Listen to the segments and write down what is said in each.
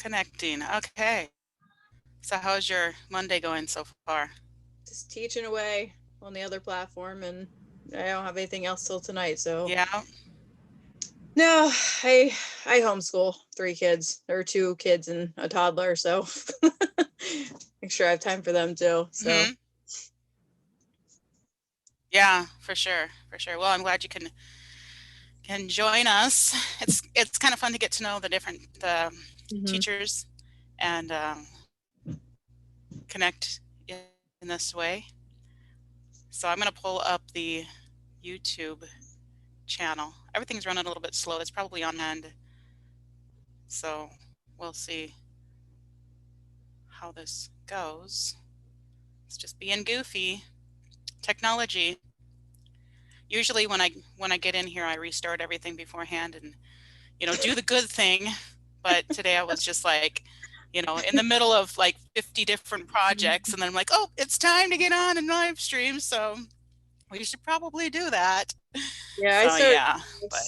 Connecting. Okay. So how's your Monday going so far? Just teaching away on the other platform, and I don't have anything else till tonight. So Yeah. no, I homeschool 3 kids, or 2 kids and a toddler. So make sure I have time for them too. So Hmm. Yeah, for sure. For sure. Well, I'm glad you can join us. It's kind of fun to get to know the different hmm teachers and connect in this way. So I'm going to pull up the YouTube channel. Everything's running a little bit slow. It's probably on end. So we'll see how this goes. It's just being goofy. Technology. Usually when I get in here, I restart everything beforehand and do the good thing. But today I was just like, in the middle of like 50 different projects, and then I'm like, oh, it's time to get on and live stream. So we should probably do that. yeah, So yeah, but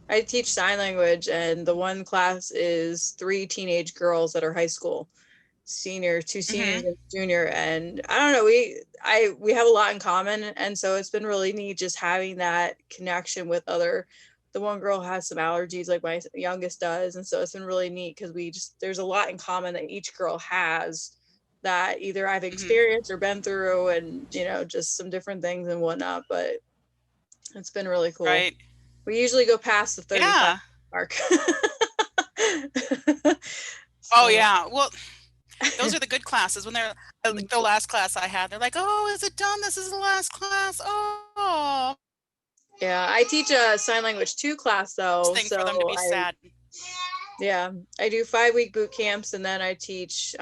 I teach sign language, and the one class is 3 teenage girls that are high school senior, 2 seniors hmm and junior, and I don't know, we have a lot in common, and so it's been really neat just having that connection with other. The one girl has some allergies like my youngest does, and so it's been really neat because there's a lot in common that each girl has that either I've hmm experienced or been through, and just some different things and whatnot. But it's been really cool. right. We usually go past the 35 Yeah. mark. Oh So yeah. Well, those are the good classes when they're like the last class I had. They're like, oh, is it done? This is the last class. Oh, yeah, I teach a sign language 2 class worst though. thing for them to So be sad. yeah, I do 5-week boot camps, and then I teach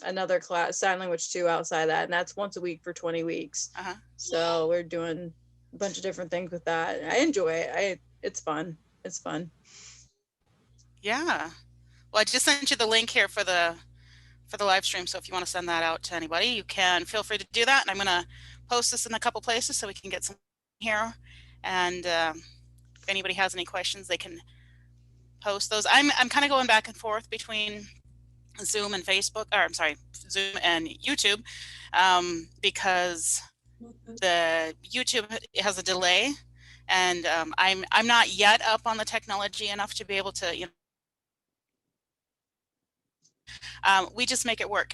another class, sign language 2, outside that, and that's once a week for 20 weeks. Uh-huh. So we're doing a bunch of different things with that. I enjoy it. It's fun. It's fun. Yeah. Well, I just sent you the link here for the live stream. So if you want to send that out to anybody, you can feel free to do that. And I'm going to post this in a couple places so we can get some here. And if anybody has any questions, they can post those. I'm kind of going back and forth between Zoom and Facebook, or I'm sorry, Zoom and YouTube, because the YouTube has a delay, and I'm not yet up on the technology enough to be able to we just make it work.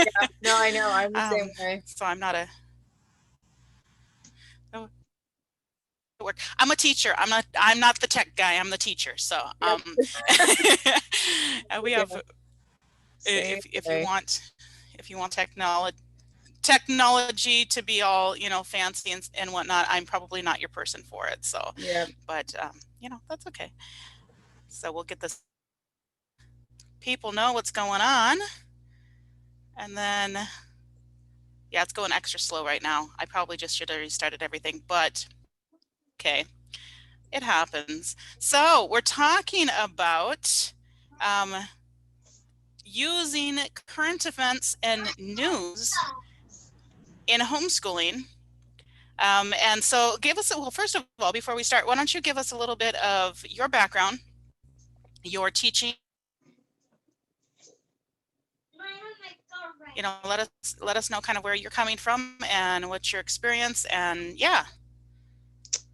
Yeah, no, I know. I'm the same way. So I'm not a oh, work. I'm a teacher. I'm not the tech guy. I'm the teacher. So Yep. we Yeah, have same way. if you want technology to be all fancy and whatnot, I'm probably not your person for it. So Yeah. but that's okay. So we'll get this people know what's going on, and then yeah, it's going extra slow right now. I probably just should have restarted everything, but okay, it happens. So we're talking about um, using current events and news in homeschooling. And so give us, well, first of all, before we start, why don't you give us a little bit of your background, your teaching, let us know kind of where you're coming from and what's your experience, and yeah.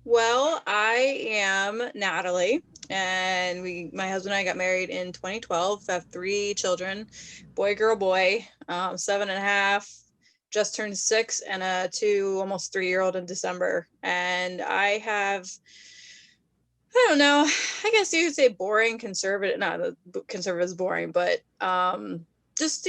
Well, I am Natalie, and my husband and I got married in 2012. I have 3 children, boy, girl, boy, 7.5, just turned 6, and a almost 3-year-old in December. And I don't know, I guess you could say boring conservative, not conservative is boring, but just,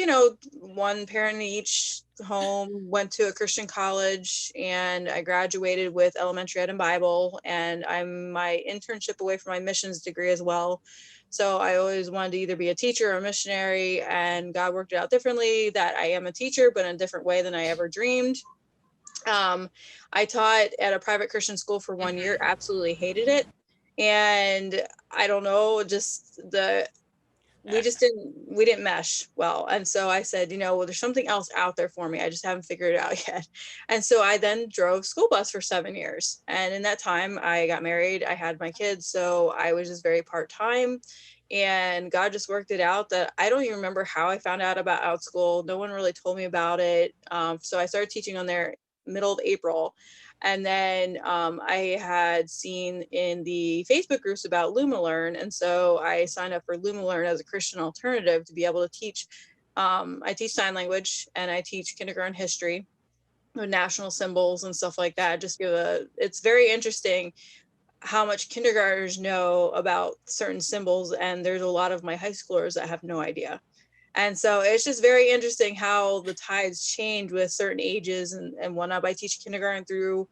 one parent in each home, went to a Christian college, and I graduated with elementary ed and Bible, and I'm my internship away from my missions degree as well. So I always wanted to either be a teacher or a missionary, and God worked it out differently that I am a teacher, but in a different way than I ever dreamed. Um, I taught at a private Christian school for 1 year, Mm-hmm. absolutely hated it. And I don't know, just we just didn't mesh well. And so I said, well, there's something else out there for me. I just haven't figured it out yet. And so I then drove school bus for 7 years. And in that time I got married, I had my kids. So I was just very part-time, and God just worked it out that I don't even remember how I found out about OutSchool. No one really told me about it. So I started teaching on there middle of April. And then I had seen in the Facebook groups about Luma Learn. And so I signed up for Luma Learn as a Christian alternative to be able to teach. I teach sign language, and I teach kindergarten history with national symbols and stuff like that. It's very interesting how much kindergartners know about certain symbols. And there's a lot of my high schoolers that have no idea. And so it's just very interesting how the tides change with certain ages and whatnot. I teach kindergarten through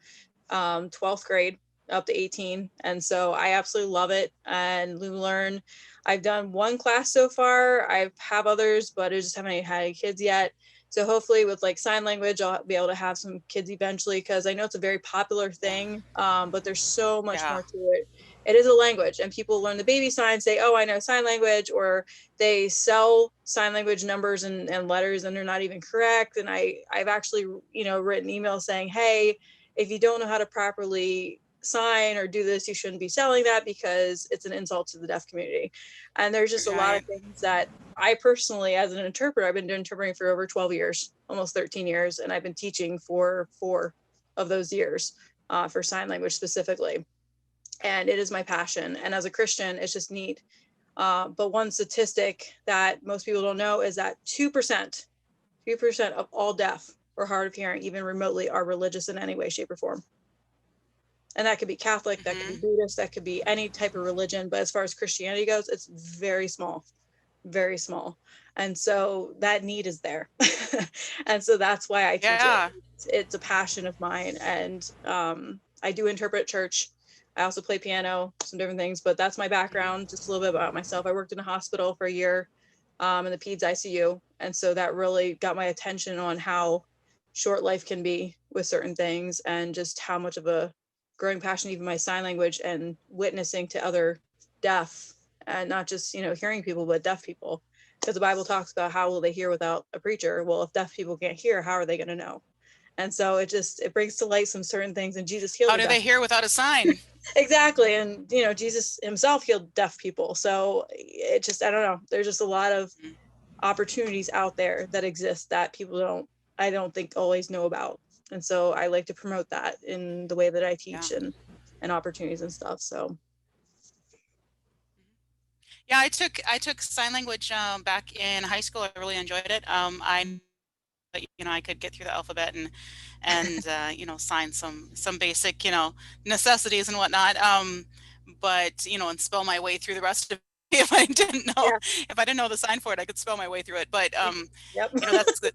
12th grade up to 18. And so I absolutely love it. And Luma Learn, I've done one class so far. I have others, but I just haven't had any kids yet. So hopefully with like sign language, I'll be able to have some kids eventually, because I know it's a very popular thing, but there's so much more to it. It is a language, and people learn the baby signs, say, oh, I know sign language, or they sell sign language numbers and letters, and they're not even correct. And I've actually, written emails saying, hey, if you don't know how to properly sign or do this, you shouldn't be selling that because it's an insult to the deaf community. And there's just a lot of things that I personally, as an interpreter, I've been doing interpreting for over 12 years, almost 13 years, and I've been teaching for 4 of those years for sign language specifically. And it is my passion. And as a Christian, it's just neat. But one statistic that most people don't know is that 2% of all deaf or hard of hearing, even remotely, are religious in any way, shape, or form. And that could be Catholic, that could be Buddhist, that could be any type of religion. But as far as Christianity goes, it's very small, very small. And so that need is there. And so that's why I teach it. It's a passion of mine. And I do interpret at church. I also play piano, some different things, but that's my background. Just a little bit about myself. I worked in a hospital for a year in the peds ICU. And so that really got my attention on how short life can be with certain things, and just how much of a growing passion, even my sign language and witnessing to other deaf, and not just, hearing people, but deaf people. Because the Bible talks about how will they hear without a preacher? Well, if deaf people can't hear, how are they going to know? And so it brings to light some certain things, and Jesus healed. How do they hear without a sign? Exactly. And, Jesus himself healed deaf people. So it just, I don't know. There's just a lot of opportunities out there that exist that people I don't think always know about. And so I like to promote that in the way that I teach and opportunities and stuff. So. Yeah, I took sign language back in high school. I really enjoyed it. I could get through the alphabet and sign some basic, necessities and whatnot. But and spell my way through the rest of it. If I didn't know the sign for it, I could spell my way through it. But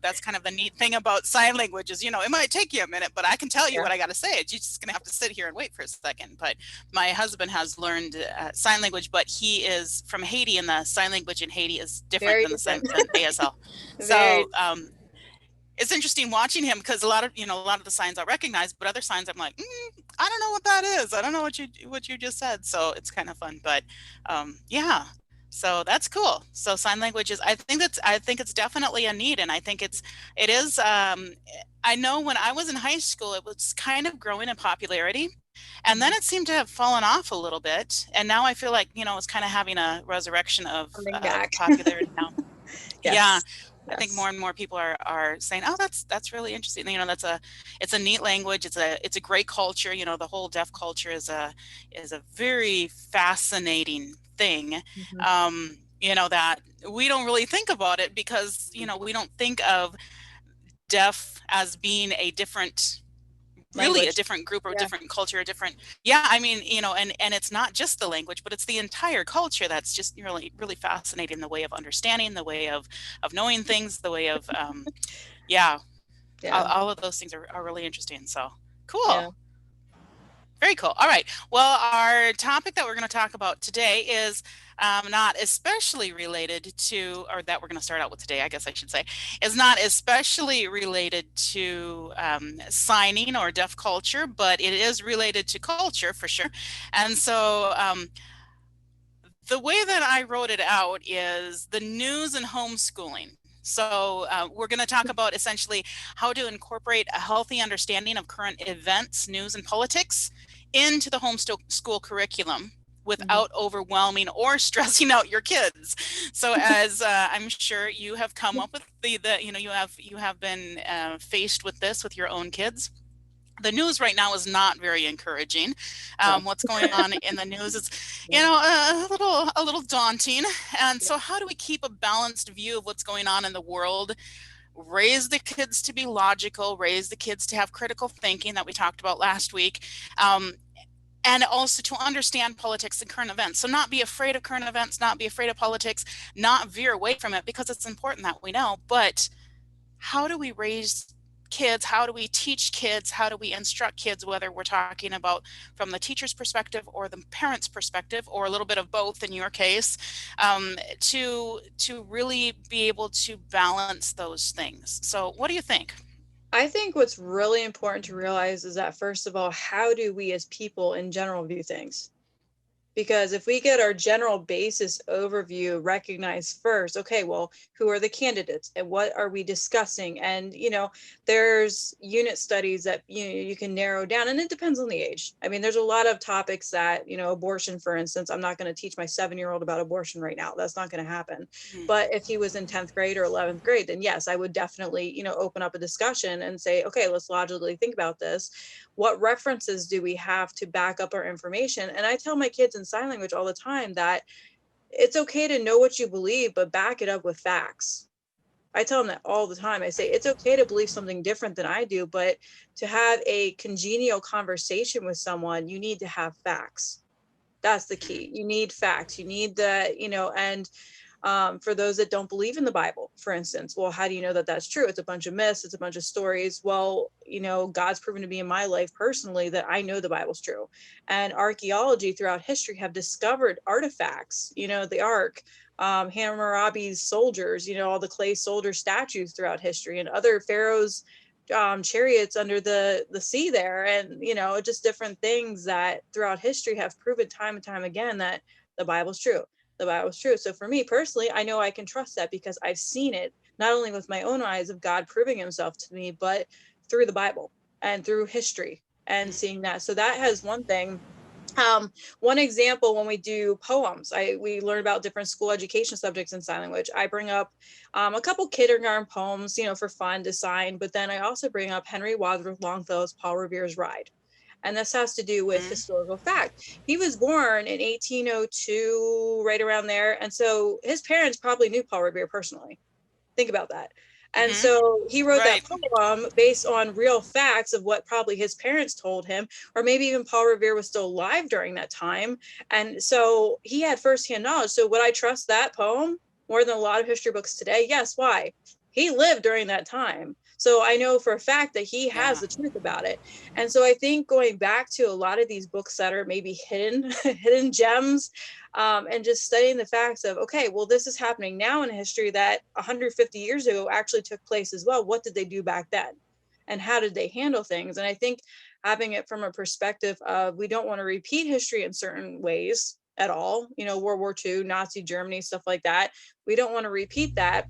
that's kind of the neat thing about sign language is, it might take you a minute, but I can tell you what I got to say. You're just gonna have to sit here and wait for a second. But my husband has learned sign language, but he is from Haiti, and the sign language in Haiti is different than ASL. So it's interesting watching him, because a lot of the signs I recognize, but other signs I'm like, I don't know what that is. I don't know what you just said. So it's kind of fun, but so that's cool. So sign language is, I think it's definitely a need, and I think it is. I know when I was in high school, it was kind of growing in popularity, and then it seemed to have fallen off a little bit, and now I feel like it's kind of having a resurrection of popularity now. Yes. Yeah. I think more and more people are saying, "Oh, that's really interesting." It's a neat language. It's a great culture. The whole deaf culture is a very fascinating thing. That we don't really think about it, because we don't think of deaf as being a different a different group, or a different culture, a different and it's not just the language, but it's the entire culture that's just really, really fascinating. The way of understanding, the way of knowing things, the way of all of those things are really interesting. So cool. Very cool. All right. Well, our topic that we're going to talk about today is not especially related to, or that we're going to start out with today, I guess I should say, is not especially related to signing or deaf culture, but it is related to culture for sure. And so The way that I wrote it out is the news and homeschooling. So we're going to talk about essentially how to incorporate a healthy understanding of current events, news, and politics into the homeschool curriculum Mhm. without overwhelming or stressing out your kids. So as I'm sure you have come up with you have been faced with this with your own kids. The news right now is not very encouraging. No. What's going on in the news is, Yeah. a little daunting. And so, how do we keep a balanced view of what's going on in the world? Raise the kids to be logical. Raise the kids to have critical thinking that we talked about last week. And also to understand politics and current events. So not be afraid of current events, not be afraid of politics, not veer away from it because it's important that we know. But how do we raise kids? How do we teach kids? How do we instruct kids, whether we're talking about from the teacher's perspective or the parent's perspective, or a little bit of both in your case, to really be able to balance those things? So what do you think? I think what's really important to realize is that, first of all, how do we as people in general view things? Because if we get our general basis overview recognized first, okay, well, who are the candidates and what are we discussing? And, there's unit studies that, you can narrow down, and it depends on the age. I mean, there's a lot of topics that, abortion, for instance, I'm not going to teach my 7-year-old about abortion right now. That's not going to happen. Mhm. But if he was in 10th grade or 11th grade, then yes, I would definitely, open up a discussion and say, okay, let's logically think about this. What references do we have to back up our information? And I tell my kids in sign language all the time that it's okay to know what you believe, but back it up with facts. I tell them that all the time. I say, it's okay to believe something different than I do, but to have a congenial conversation with someone, you need to have facts. That's the key. You need facts. You need the, and for those that don't believe in the Bible, for instance, well, how do you know that that's true? It's a bunch of myths, it's a bunch of stories. Well, God's proven to me in my life personally that I know the Bible's true. And archaeology throughout history have discovered artifacts, the Ark, Hammurabi's soldiers, all the clay soldier statues throughout history, and other pharaohs' chariots under the sea there, and just different things that throughout history have proven time and time again that the Bible's true. The Bible's true. So for me personally, I know I can trust that because I've seen it not only with my own eyes of God proving himself to me, but through the Bible and through history and seeing that. So that has one thing. One example, when we do poems, we learn about different school education subjects in sign language. I bring up a couple kindergarten poems, for fun to sign, but then I also bring up Henry Wadsworth Longfellow's Paul Revere's Ride. And this has to do with Mhm. historical fact. He was born in 1802, right around there. And so his parents probably knew Paul Revere personally. Think about that. And Mhm. so he wrote that Right. poem based on real facts of what probably his parents told him, or maybe even Paul Revere was still alive during that time. And so he had firsthand knowledge. So would I trust that poem more than a lot of history books today? Yes. Why? He lived during that time. So I know for a fact that he has Yeah. the truth about it. And so I think going back to a lot of these books that are maybe hidden, hidden gems, and just studying the facts of, okay, well, this is happening now in history that 150 years ago actually took place as well. What did they do back then? And how did they handle things? And I think having it from a perspective of, we don't want to repeat history in certain ways at all, World War II, Nazi Germany, stuff like that. We don't want to repeat that.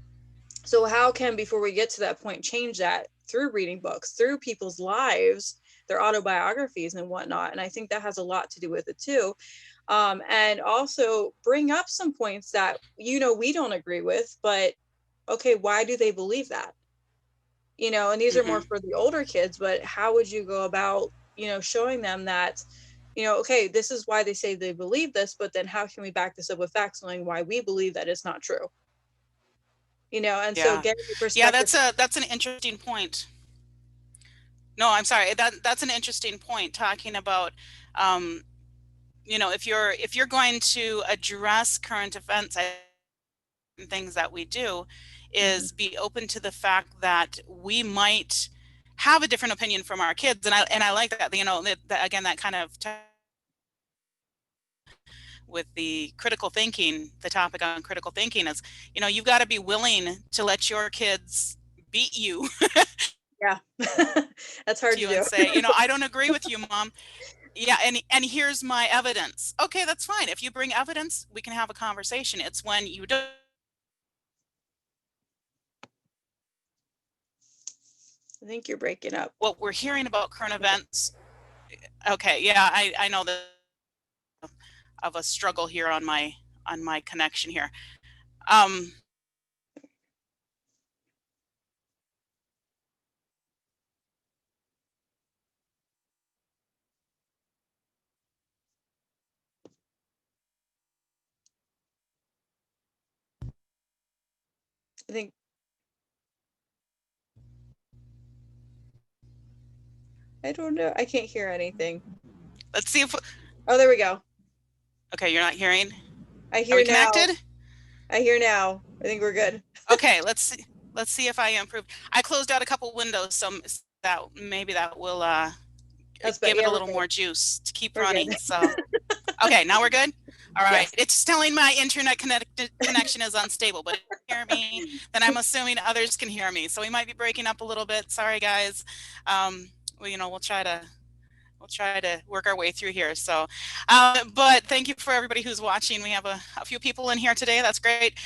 So how can, before we get to that point, change that through reading books, through people's lives, their autobiographies and whatnot? And I think that has a lot to do with it too. And also bring up some points that we don't agree with, but okay, why do they believe that? And these are more Mhm. for the older kids, but how would you go about showing them that, okay, this is why they say they believe this, but then how can we back this up with facts, knowing why we believe that it's not true? And so Yeah. getting the Yeah, perspective. that's an interesting point. No, I'm sorry. That's an interesting point talking about um, if you're going to address current events, I think things that we do Mhm. is be open to the fact that we might have a different opinion from our kids, and I like that. That again, that kind of with the critical thinking, the topic on critical thinking is, you've got to be willing to let your kids beat you Yeah. That's hard to to you and do. say, I don't agree with you, mom. Yeah, and here's my evidence. Okay, that's fine. If you bring evidence, we can have a conversation. It's when you don't. I think you're breaking up. What we're hearing about current events. Okay, yeah, I know that of a struggle here on my connection here. I think I don't know. I can't hear anything. Let's see if. Oh, there we go. Okay, you're not hearing. I Are hear we now. connected? I hear now. I think we're good. Okay, let's see. Let's see if I improve. I closed out a couple windows, so that maybe that will That's better. give it Yeah, a we're little good. more juice to keep We're good. running. So, okay, now we're good. All right, Yes. it's telling my internet connection is unstable, but if you hear me, then I'm assuming others can hear me. So we might be breaking up a little bit. Sorry, guys. Well, we'll try to work our way through here. So, but thank you for everybody who's watching. We have a few people in here today. That's great.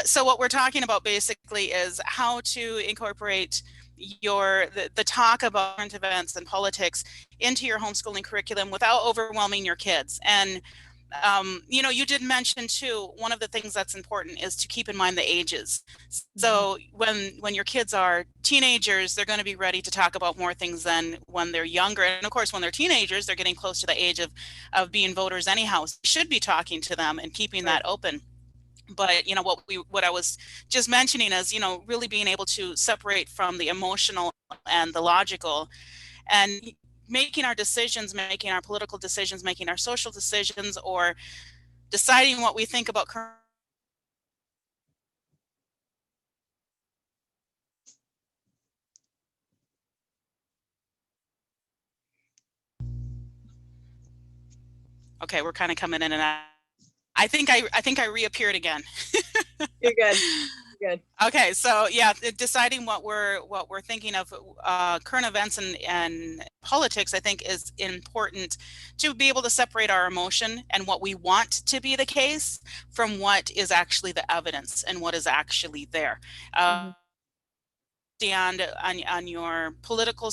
So what we're talking about basically is how to incorporate the talk about current events and politics into your homeschooling curriculum without overwhelming your kids. And you did mention too, one of the things that's important is to keep in mind the ages. So when your kids are teenagers, they're going to be ready to talk about more things than when they're younger. And of course, when they're teenagers, they're getting close to the age of being voters anyhow. So you should be talking to them and keeping Right. that open. But what I was just mentioning is, really being able to separate from the emotional and the logical, and making our decisions, making our political decisions, making our social decisions, or deciding what we think about current. Okay, we're kind of coming in and out. I think I reappeared again. You're good. You're good. Okay, so yeah, deciding what we're thinking of current events and politics, I think, is important to be able to separate our emotion and what we want to be the case from what is actually the evidence and what is actually there. Stand on your political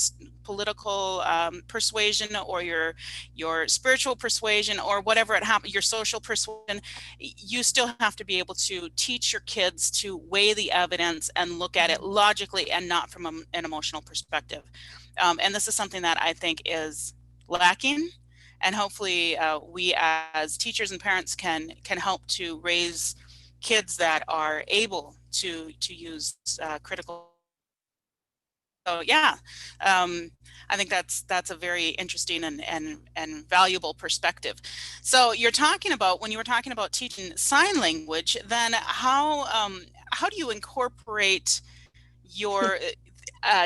persuasion, or your spiritual persuasion, or whatever it happens, your social persuasion. You still have to be able to teach your kids to weigh the evidence and look at it logically and not from an emotional perspective. And this is something that I think is lacking, and hopefully we as teachers and parents can help to raise kids that are able to use critical. So yeah, I think that's a very interesting and valuable perspective. So you're talking about, when you were talking about teaching sign language, then how do you incorporate your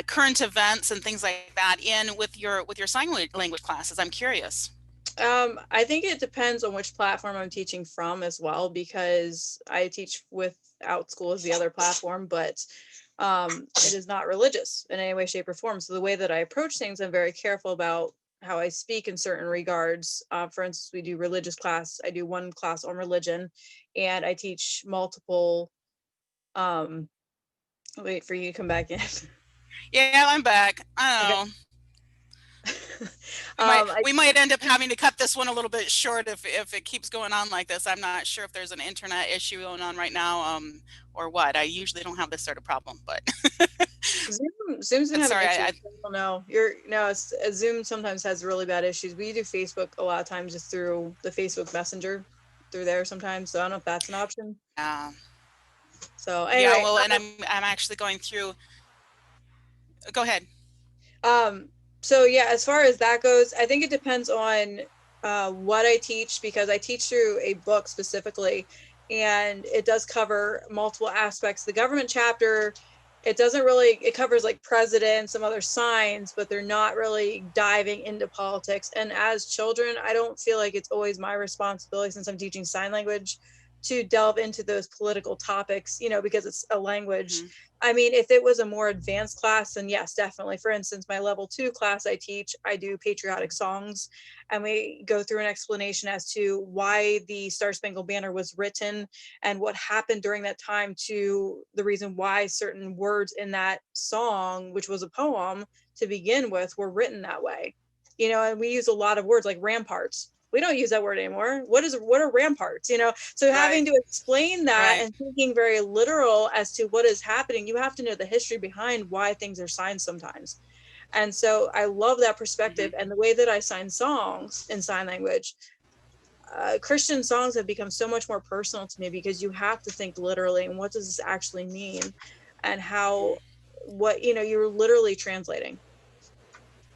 current events and things like that in with your sign language classes? I'm curious. I think it depends on which platform I'm teaching from as well, because I teach without school as the other platform, but it is not religious in any way, shape, or form. So the way that I approach things, I'm very careful about how I speak in certain regards. For instance, we do religious class. I do one class on religion, and I teach multiple. Wait for you to come back in. Yeah, I'm back. I Okay. don't know. We might I we might end up having to cut this one a little bit short if it keeps going on like this. I'm not sure if there's an internet issue going on right now, or what. I usually don't have this sort of problem, but Zoom's been but having sorry, issues. I don't know. Zoom sometimes has really bad issues. We do Facebook a lot of times just through the Facebook Messenger through there sometimes. So I don't know if that's an option. So yeah. anyway, Well, and I'm actually going through. Go ahead. um, so yeah, as far as that goes, I think it depends on what I teach, because I teach through a book specifically, and it does cover multiple aspects. The government chapter, it covers like president, some other signs, but they're not really diving into politics. And as children, I don't feel like it's always my responsibility, since I'm teaching sign language, to delve into those political topics, you know, because it's a language. Mm-hmm. I mean, if it was a more advanced class, then yes, definitely. For instance, my level 2 class I teach, I do patriotic songs, and we go through an explanation as to why the Star Spangled Banner was written and what happened during that time, to the reason why certain words in that song, which was a poem to begin with, were written that way. You know, and we use a lot of words like ramparts. We don't use that word anymore. What are ramparts? You know, so having Right. to explain that Right. and thinking very literal as to what is happening, you have to know the history behind why things are signed sometimes. And so I love that perspective, Mm-hmm. and the way that I sign songs in sign language. Christian songs have become so much more personal to me because you have to think literally and what does this actually mean, and how, what, you know, you're literally translating.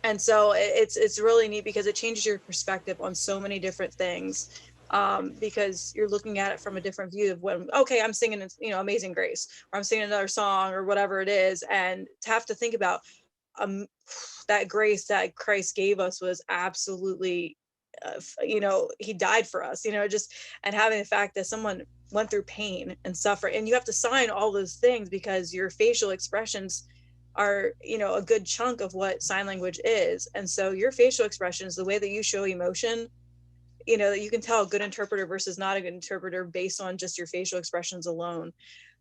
And so it's really neat because it changes your perspective on so many different things, because you're looking at it from a different view of when, okay, I'm singing, you know, Amazing Grace, or I'm singing another song or whatever it is, and to have to think about, um, that grace that Christ gave us was absolutely, you know, he died for us, you know, just, and having the fact that someone went through pain and suffering, and you have to sign all those things because your facial expressions are, you know, a good chunk of what sign language is. And so your facial expressions, the way that you show emotion, you know, that you can tell a good interpreter versus not a good interpreter based on just your facial expressions alone.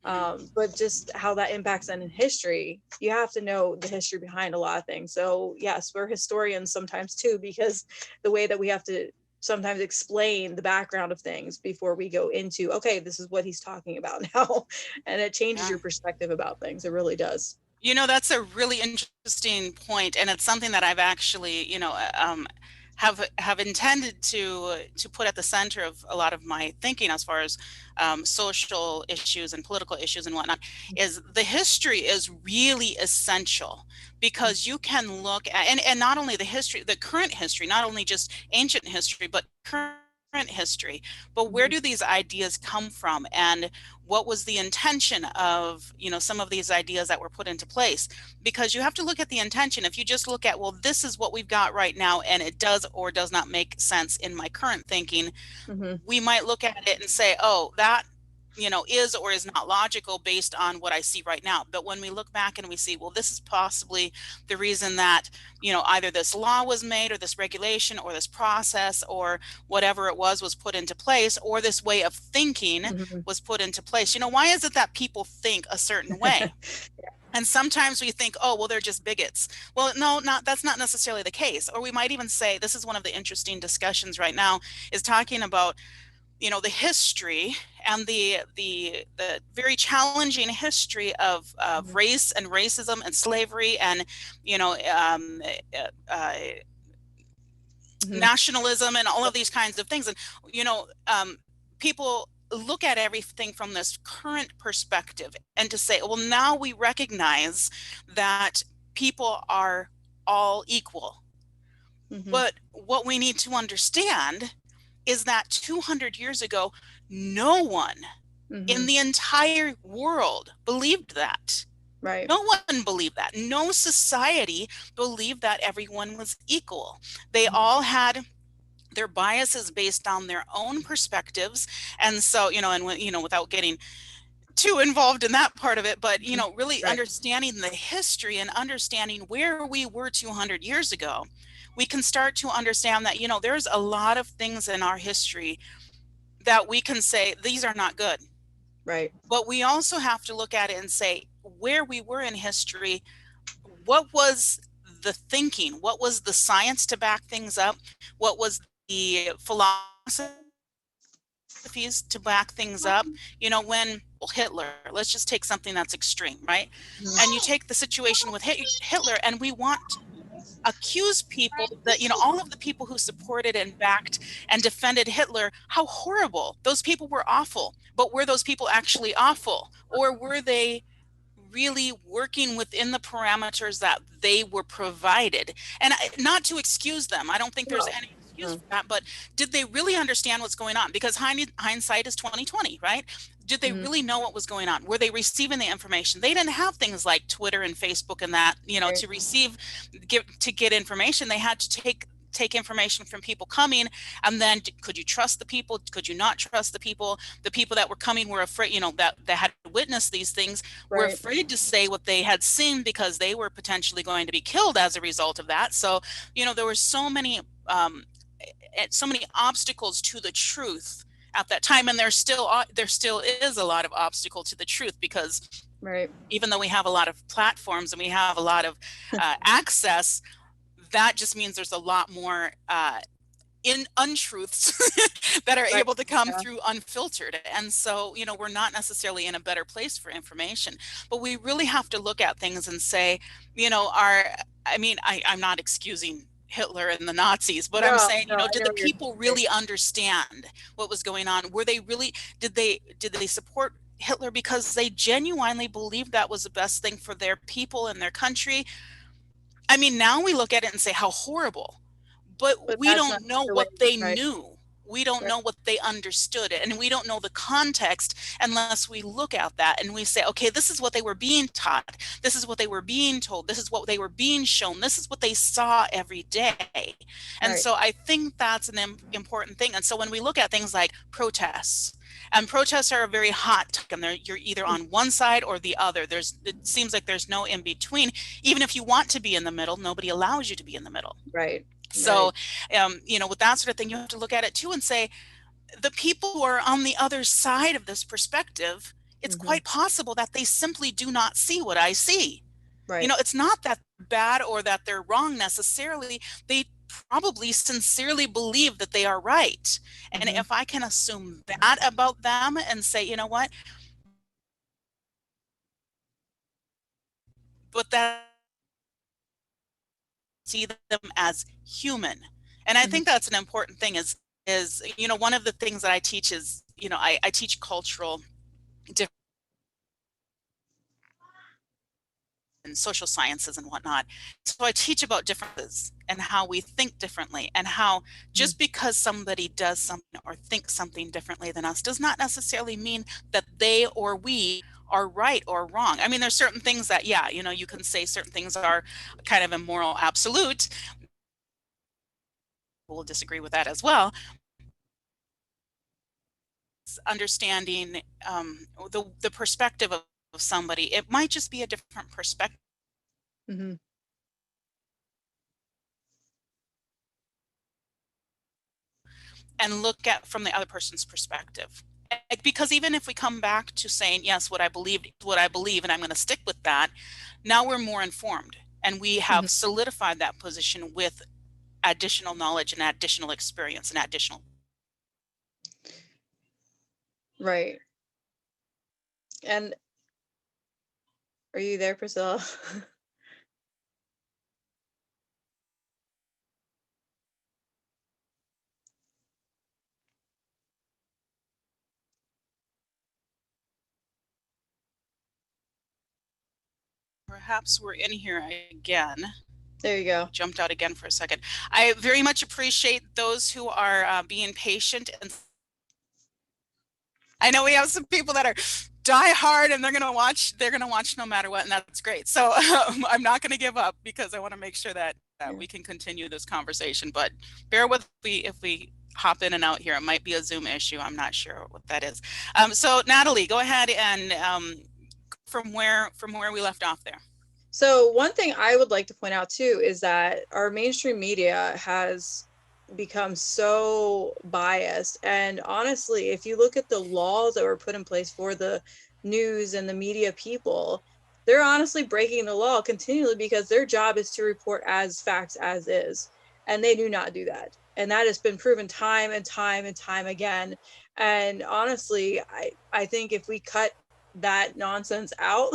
Mm-hmm. But just how that impacts them in history, you have to know the history behind a lot of things. So yes, we're historians sometimes too, because the way that we have to sometimes explain the background of things before we go into, okay, this is what he's talking about now. And it changes Yeah. your perspective about things. It really does. You know, that's a really interesting point, and it's something that I've actually, have intended to put at the center of a lot of my thinking as far as social issues and political issues and whatnot. Is the history is really essential, because you can look at, and not only the history, the current history, not only just ancient history, but current history. But where Mhm. do these ideas come from, and what was the intention of, some of these ideas that were put into place? Because you have to look at the intention. If you just look at, well, this is what we've got right now and it does or does not make sense in my current thinking, Mhm. we might look at it and say, oh, that is or is not logical based on what I see right now. But when we look back and we see, well, this is possibly the reason that, either this law was made, or this regulation, or this process, or whatever it was put into place, or this way of thinking Mhm. was put into place. Why is it that people think a certain way? And sometimes we think, oh, well, they're just bigots. Well, no, that's not necessarily the case. Or we might even say, this is one of the interesting discussions right now, is talking about, the history and the very challenging history of Mhm. race and racism and slavery and, you know, um, uh, uh, Mhm. nationalism and all of these kinds of things. And, people look at everything from this current perspective, and to say, well, now we recognize that people are all equal. Mhm. But what we need to understand is that 200 years ago, no one in Mhm. the entire world believed that. Right. No one believed that. No society believed that everyone was equal. They Mhm. all had their biases based on their own perspectives. And so, without getting too involved in that part of it, but, Mhm. really Right. understanding the history and understanding where we were 200 years ago, we can start to understand that, there's a lot of things in our history that we can say, these are not good. Right. But we also have to look at it and say, where we were in history, what was the thinking? What was the science to back things up? What was the philosophies to back things up? When Hitler, let's just take something that's extreme, right? And you take the situation with Hitler, and we want accuse people that, all of the people who supported and backed and defended Hitler, how horrible. Those people were awful. But were those people actually awful? Or were they really working within the parameters that they were provided? And not to excuse them, I don't think there's No. any excuse No. for that, but did they really understand what's going on? Because hindsight is 2020, right? Did they Mhm. really know what was going on? Were they receiving the information? They didn't have things like Twitter and Facebook and that, Right. to receive, to get information. They had to take information from people coming, and then could you trust the people? Could you not trust the people? The people that were coming were afraid, you know, that had witnessed these things were Right. afraid to say what they had seen because they were potentially going to be killed as a result of that. So, you know, there were so many obstacles to the truth at that time, and there still is a lot of obstacle to the truth, because Right. even though we have a lot of platforms and we have a lot of access, that just means there's a lot more in untruths that are Right. able to come Yeah. through unfiltered. And so, you know, we're not necessarily in a better place for information, but we really have to look at things and say, you know, I'm not excusing Hitler and the Nazis, but I'm No, saying, you no, know, I did know the what you're people saying. really understand what was going on? Were they really, did they support Hitler because they genuinely believed that was the best thing for their people and their country? I mean, now we look at it and say how horrible, but But we that's not don't know the way. what they Right. knew. We don't Right. know what they understood, and we don't know the context unless we look at that and we say, okay, this is what they were being taught. This is what they were being told. This is what they were being shown. This is what they saw every day. And Right. so I think that's an important thing. And so when we look at things like protests, and protests are a very hot topic, and you're either on one side or the other. It seems like there's no in between. Even if you want to be in the middle, nobody allows you to be in the middle. Right. So, Right. you know, with that sort of thing, you have to look at it too and say, the people who are on the other side of this perspective, it's Hmm. quite possible that they simply do not see what I see. You Right. know, it's not that they're bad or that they're wrong necessarily. They probably sincerely believe that they are right. And Hmm. if I can assume that about them and say, you know what, but that see them as human. And I Hmm. think that's an important thing is, you know, one of the things that I teach is, you know, I teach cultural different and social sciences and whatnot. So I teach about differences and how we think differently, and how just because somebody does something or thinks something differently than us does not necessarily mean that they or we are right or wrong. I mean, there's certain things that, yeah, you know, you can say certain things are kind of a moral absolute. We'll disagree with that as well. Understanding the perspective of somebody, it might just be a different perspective, Hmm. and look at from the other person's perspective. Because even if we come back to saying, yes, what I believe, and I'm going to stick with that, now we're more informed and we Hmm. have solidified that position with additional knowledge and additional experience and additional. Right. And are you there, Priscilla? Perhaps we're in here again. There you go. Jumped out again for a second. I very much appreciate those who are being patient, and I know we have some people that are die hard and they're going to watch no matter what, and that's great. So I'm not going to give up, because I want to make sure that Yeah. we can continue this conversation, but bear with me if we hop in and out here. It might be a Zoom issue. I'm not sure what that is. So Natalie, go ahead and from where we left off there. So one thing I would like to point out too is that our mainstream media has become so biased. And honestly, if you look at the laws that were put in place for the news and the media people, they're honestly breaking the law continually, because their job is to report as facts as is. And they do not do that. And that has been proven time and time and time again. And honestly, I think if we cut that nonsense out,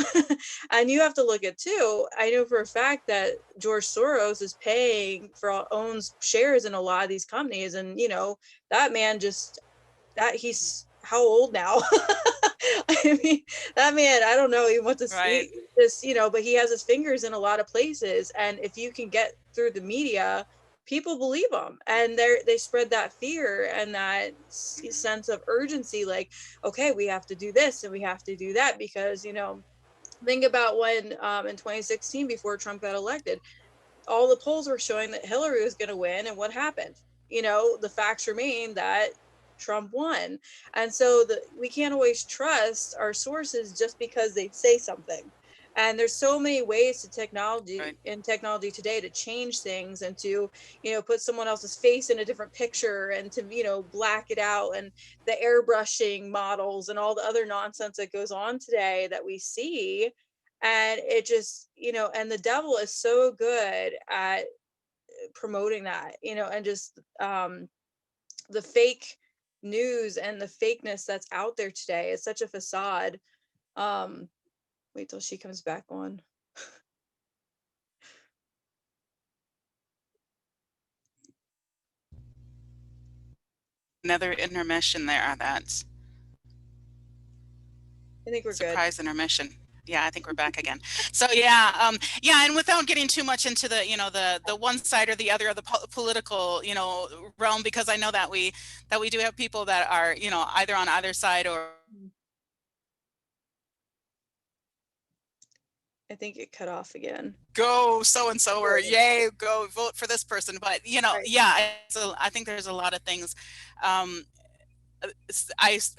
and you have to look at too, I know for a fact that George Soros is paying for, owns shares in a lot of these companies. And you know, that man just, that he's how old now? I mean, that man, I don't know even what to Right. see this, you know, but he has his fingers in a lot of places. And if you can get through the media, people believe them, and they spread that fear and that sense of urgency, like, okay, we have to do this and we have to do that, because you know, think about when in 2016, before Trump got elected, all the polls were showing that Hillary was going to win, and what happened? The facts remain that Trump won. And so we can't always trust our sources just because they say something. And there's so many ways to technology today to change things and to, put someone else's face in a different picture and to, black it out, and the airbrushing models and all the other nonsense that goes on today that we see. And it just, and the devil is so good at promoting that, and just the fake news and the fakeness that's out there today is such a facade. Wait till she comes back on. Another intermission there. That's I think we're surprise intermission. Yeah, I think we're back again. So yeah, yeah, and without getting too much into the, the one side or the other of the political, realm, because I know that we do have people that are, either on either side or. I think it cut off again. Go so and so, or yay, go vote for this person. But Right. yeah, so I think there's a lot of things. I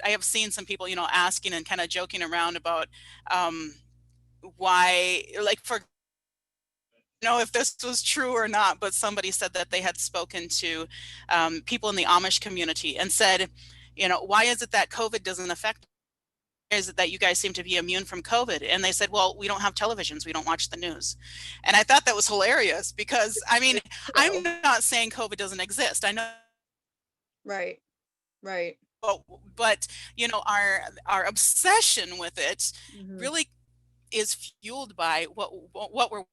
have seen some people, asking and kind of joking around about why, like, for know if this was true or not, but somebody said that they had spoken to people in the Amish community and said, why is it that COVID doesn't affect? Is it that you guys seem to be immune from COVID? And they said, well, we don't have televisions, we don't watch the news. And I thought that was hilarious because, I mean, I'm not saying COVID doesn't exist. I know. Right. Right. But our obsession with it really is fueled by what we're.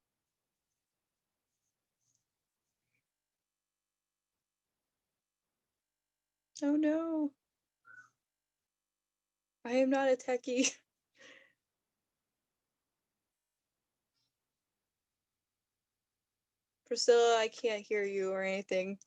Oh no. I am not a techie. Priscilla, I can't hear you or anything.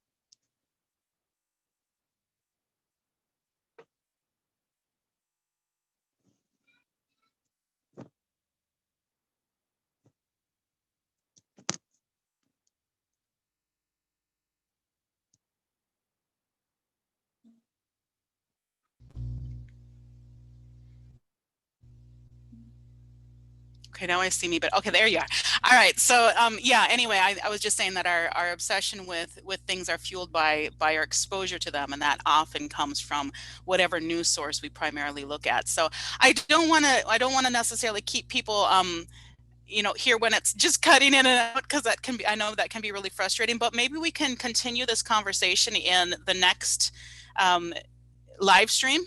Okay, now I see me, but okay, there you are. All right, so yeah, anyway, I was just saying that our obsession with things are fueled by our exposure to them, and that often comes from whatever news source we primarily look at. So I don't want to necessarily keep people here when it's just cutting in and out, because that can be, I know that can be really frustrating, but maybe we can continue this conversation in the next live stream.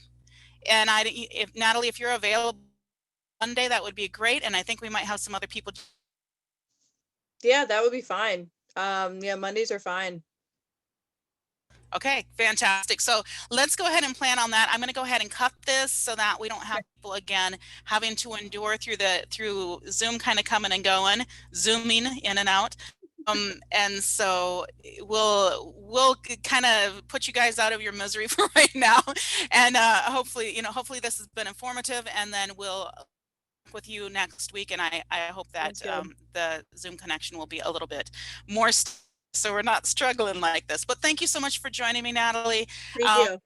And if Natalie, if you're available Monday, that would be great. And I think we might have some other people. Yeah, that would be fine. Yeah, Mondays are fine. Okay, fantastic. So let's go ahead and plan on that. I'm going to go ahead and cut this so that we don't have people again having to endure through Zoom kind of coming and going, zooming in and out. And so we'll kind of put you guys out of your misery for right now. And hopefully this has been informative, and then we'll with you next week, and I hope that the Zoom connection will be a little bit more so we're not struggling like this. But thank you so much for joining me, Natalie. Thank you.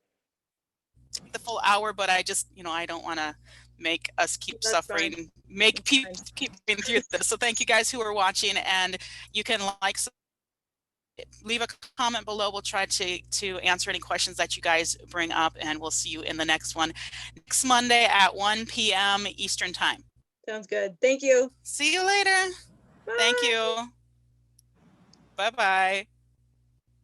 The full hour, but I just, I don't want to make us keep suffering, fine. Make people keep getting through this. So thank you guys who are watching, and you can leave a comment below. We'll try to answer any questions that you guys bring up, and we'll see you in the next one next Monday at 1 p.m. Eastern time. Sounds good. Thank you. See you later. Bye. Thank you. Bye-bye.